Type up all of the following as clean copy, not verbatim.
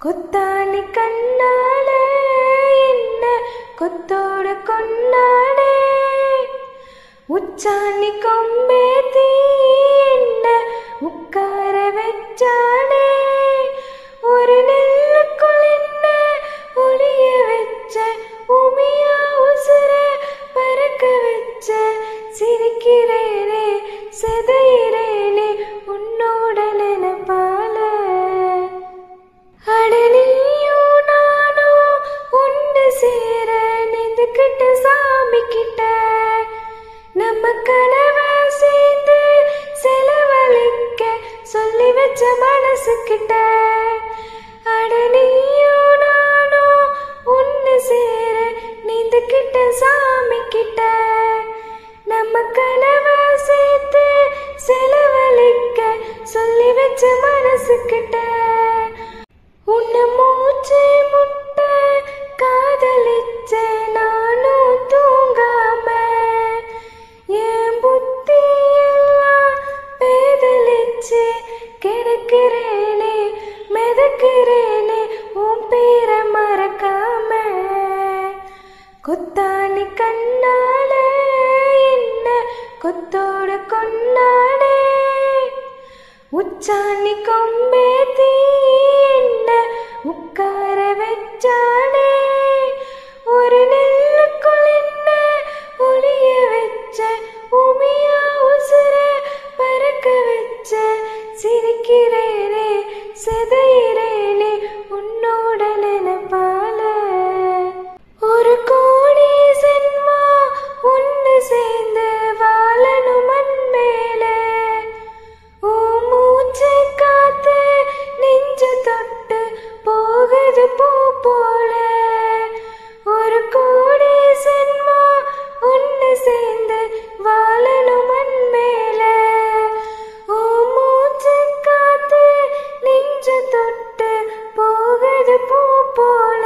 கொத்தாணி கண்ணால என்ன கொத்தோடு கொண்டாடே, உச்சாணி கொம்பேத்தி என்ன உட்கார வச்சானே, ஒரு நெல்லுக்குள் என்ன ஒளிய வச்ச, உமியா உசுர பறக்க வச்ச, சிரிக்கிறேனே செதையிறேனே உன்னோட நினைப்பால. அடலியும் நானும் ஒன்று சேர நின்றுக்கிட்ட சாமி கிட்ட, நம்ம கனவை சேர்ந்து செலவழிக்க சொல்லி வச்ச மனசு கிட்ட. அடலியும் நானும் ஒன்று சேர நின்றுக்கிட்ட சாமி கிட்ட, நம்ம கனவை சேர்த்து செலவழிக்க சொல்லி வச்ச மனசு கிட்ட. உன்னை மூச்சு முட்டை காதலிச்ச நானும் தூங்காம, என் புத்தி எல்லாம் பேதலிச்சு கிடக்கிறேனே மிதக்கிறேனே உன் பேரை மறக்காம. கொத்தாணி கண்ணால என்ன கொத்தோடு கொண்டாடே, உச்சாணி கொம்பேத்தி என்ன உட்கார வச்சானே, ஒரு நெல்லுக்குள் என்ன ஒளிய வச்ச, உமியா உசுர பறக்க வச்ச, சிரிக்கிறேனே செதையிறேனே உன்னோட நினைப்பால. ஒரு கோடி சென்மா ஒன்று சேர்ந்து வாழணும் மண் மேல, ஓ மூச்சு காத்து நெஞ்ச தொட்டு போகுது பூ போல. ஒரு கோடி சென்மா ஒன்று சேர்ந்து வாழணும் மண் மேல, ஓ மூச்சு காத்து நெஞ்ச தொட்டு போகுது பூ போல.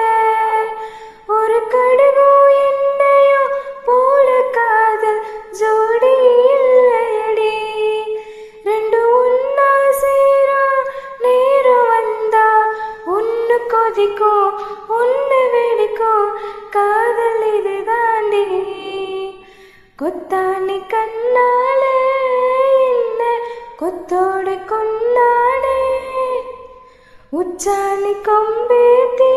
ஒரு கடுகு என்னையோ போல காதல் ஜோடி இல்லையடி, ரெண்டு ஒன்னா சேரா நேரம் வந்தா ஒன்னு கொதிக்கும் ஒன்னு வெடிக்கும், காதல் இது தாண்டி. கொத்தாணி கண்ணால என்ன கொத்தோடு கொண்டாடே, உச்சாணி கொம்பேத்தி